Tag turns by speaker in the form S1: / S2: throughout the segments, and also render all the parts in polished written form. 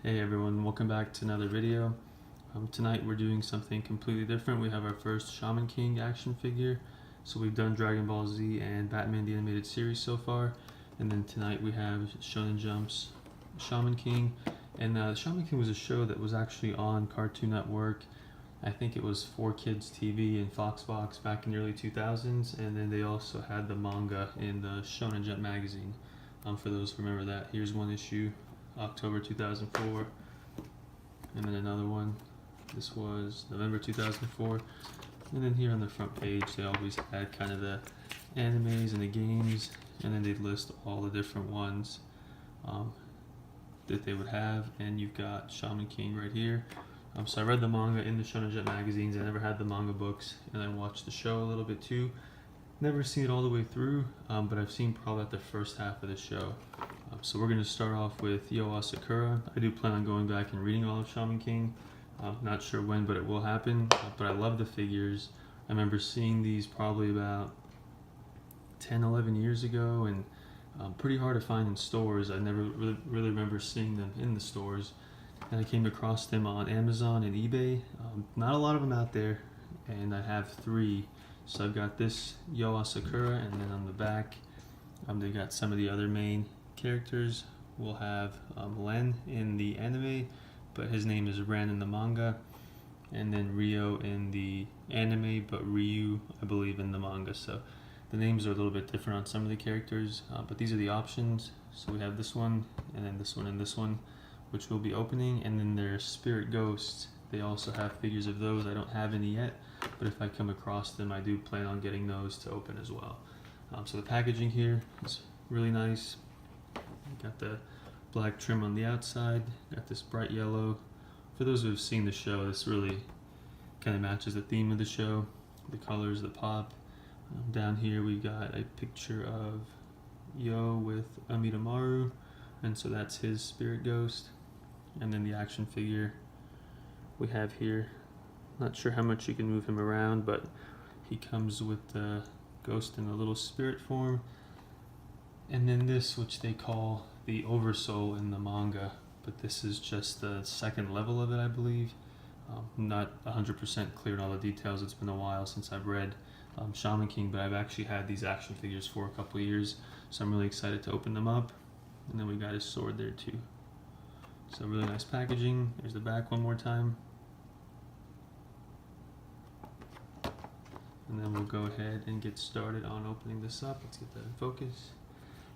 S1: Hey everyone, welcome back to another video. Tonight we're doing something completely different. We have our first Shaman King action figure. So we've done Dragon Ball Z and Batman the Animated Series so far. And then tonight we have Shonen Jump's Shaman King. And Shaman King was a show that was actually on Cartoon Network. I think it was 4Kids TV and Foxbox back in the early 2000s. And then they also had the manga in the Shonen Jump magazine. For those who remember that, here's one issue. October 2004, and then another one. This was November 2004, and then here on the front page they always had kind of the animes and the games, and then they'd list all the different ones that they would have. And you've got Shaman King right here. So I read the manga in the Shonen Jump magazines. I never had the manga books, and I watched the show a little bit too. Never seen it all the way through, but I've seen probably the first half of the show. So we're going to start off with Asakura. I do plan on going back and reading all of Shaman King. Not sure when, but it will happen. But I love the figures. I remember seeing these probably about 10, 11 years ago, and pretty hard to find in stores. I never really remember seeing them in the stores. And I came across them on Amazon and eBay. Not a lot of them out there, and I have 3. So I've got this Asakura, and then on the back, they got some of the other main characters. We'll have Len in the anime, but his name is Ren in the manga, and then Ryo in the anime, but Ryu, I believe, in the manga. So the names are a little bit different on some of the characters, but these are the options. So we have this one, and then this one, and this one, which we'll be opening, and then their spirit ghosts. They also have figures of those. I don't have any yet, but if I come across them, I do plan on getting those to open as well. So the packaging here is really nice. Got the black trim on the outside, got this bright yellow. For those who have seen the show, this really kind of matches the theme of the show, the colors, the pop. Down here we got a picture of Yo with Amidamaru, and so that's his spirit ghost. And then the action figure we have here. Not sure how much you can move him around, but he comes with the ghost in a little spirit form. And then this, which they call the Oversoul in the manga, but this is just the second level of it, I believe. Not 100% clear on all the details. It's been a while since I've read Shaman King, but I've actually had these action figures for a couple of years, so I'm really excited to open them up. And then we got his sword there too. So really nice packaging. There's the back one more time. And then we'll go ahead and get started on opening this up. Let's get that in focus.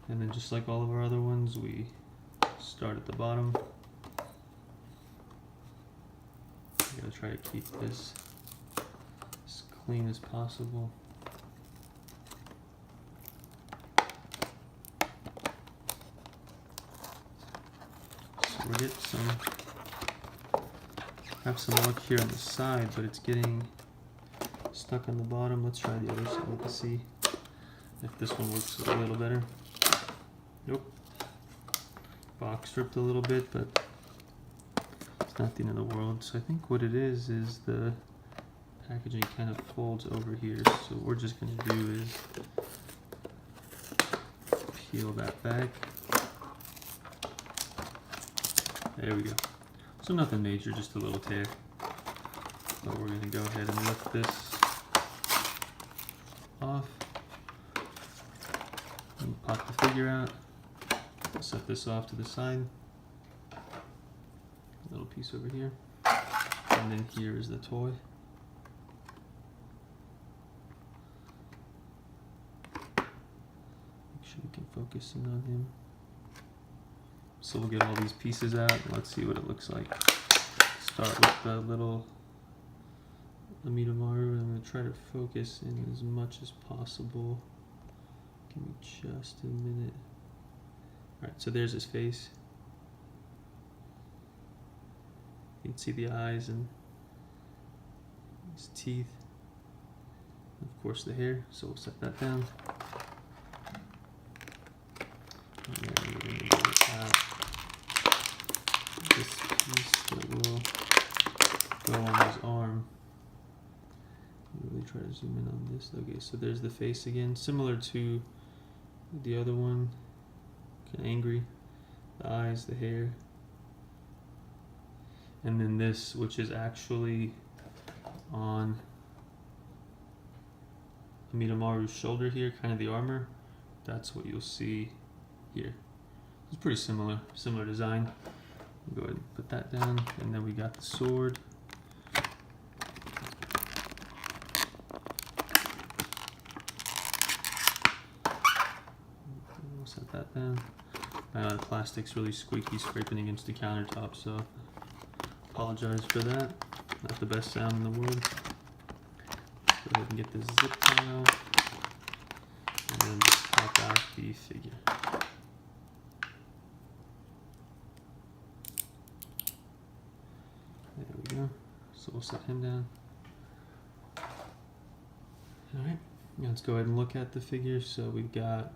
S1: And then just like all of our other ones, we start at the bottom. I'm gonna try to keep this as clean as possible. So we get have some luck here on the side, but it's getting stuck on the bottom. Let's try the other side to see if this one works a little better. Nope. Box ripped a little bit, but it's not the end of the world. So I think what it is the packaging kind of folds over here. So what we're just going to do is peel that back. There we go. So nothing major, just a little tear. But we're going to go ahead and lift this off and pop the figure out. Set this off to the side. A little piece over here. And then here is the toy. Make sure we can focus in on him. So we'll get all these pieces out and let's see what it looks like. Start with the little Amidamaru. I'm going to try to focus in as much as possible. Give me just a minute. Alright, so there's his face. You can see the eyes and his teeth. And of course the hair, so we'll set that down. And then we're going to get out this piece that will go on his arm. Really try to zoom in on this. Okay, so there's the face again, similar to the other one. Kind of angry. The eyes, the hair. And then this, which is actually on Midamaru's shoulder here, kind of the armor, that's what you'll see here. It's pretty similar design. Go ahead and put that down, and then we got the sword. We'll set that down. The plastic's really squeaky, scraping against the countertop, so apologize for that. Not the best sound in the world. Go ahead and get this zip tie out, and then just pop out the figure. There we go. So we'll set him down. Alright, let's go ahead and look at the figure. So we've got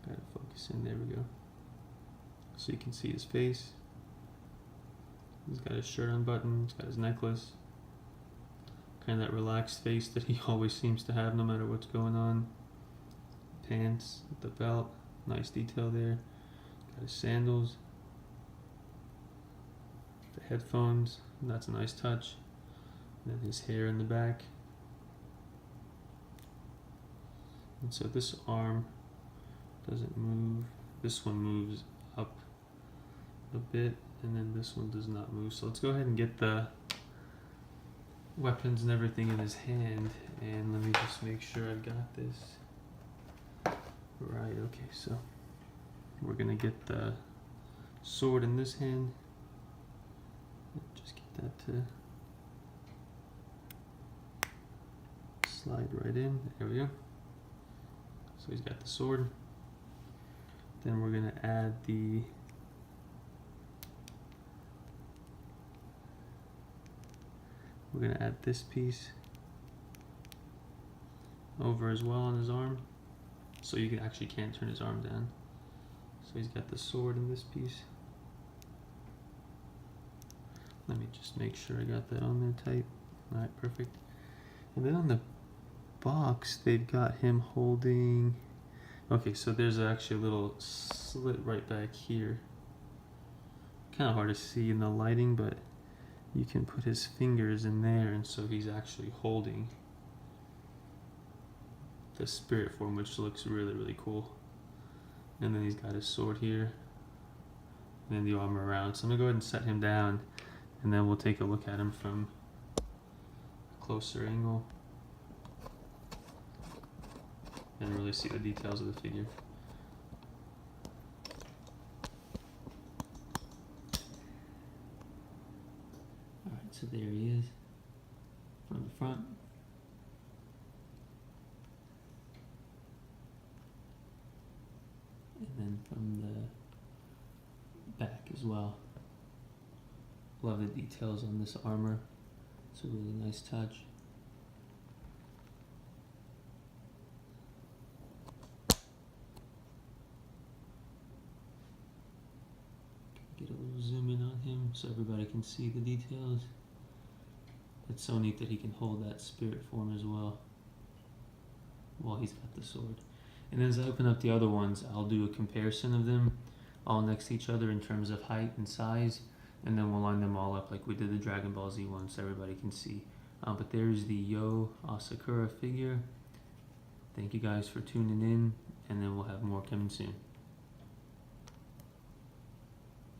S1: to focus in, there we go. So you can see his face. He's got his shirt unbuttoned, he's got his necklace. Kind of that relaxed face that he always seems to have no matter what's going on. Pants, the belt, nice detail there. Got his sandals. The headphones, that's a nice touch. And then his hair in the back. And so this arm doesn't move. This one moves up a bit, and then this one does not move. So let's go ahead and get the weapons and everything in his hand, and let me just make sure I've got this right. Okay, so we're gonna get the sword in this hand. Just get that to slide right in. There we go. So he's got the sword. Then we're gonna add this piece over as well on his arm, so you can't turn his arm down. So he's got the sword in this piece. Let me just make sure I got that on there tight. Alright, perfect. And then on the box, they've got him holding... Okay, so there's actually a little slit right back here. Kind of hard to see in the lighting, but you can put his fingers in there, and so he's actually holding the spirit form, which looks really, really cool. And then he's got his sword here, and then the armor around. So I'm gonna go ahead and set him down, and then we'll take a look at him from a closer angle and really see the details of the figure. Alright, so there he is from the front. And then from the back as well. Love the details on this armor. It's a really nice touch. Get a little zoom in on him so everybody can see the details. It's so neat that he can hold that spirit form as well while he's got the sword. And as I open up the other ones, I'll do a comparison of them all next to each other in terms of height and size, and then we'll line them all up like we did the Dragon Ball Z one so everybody can see. But there's the Yo Asakura figure. Thank you guys for tuning in, and then we'll have more coming soon.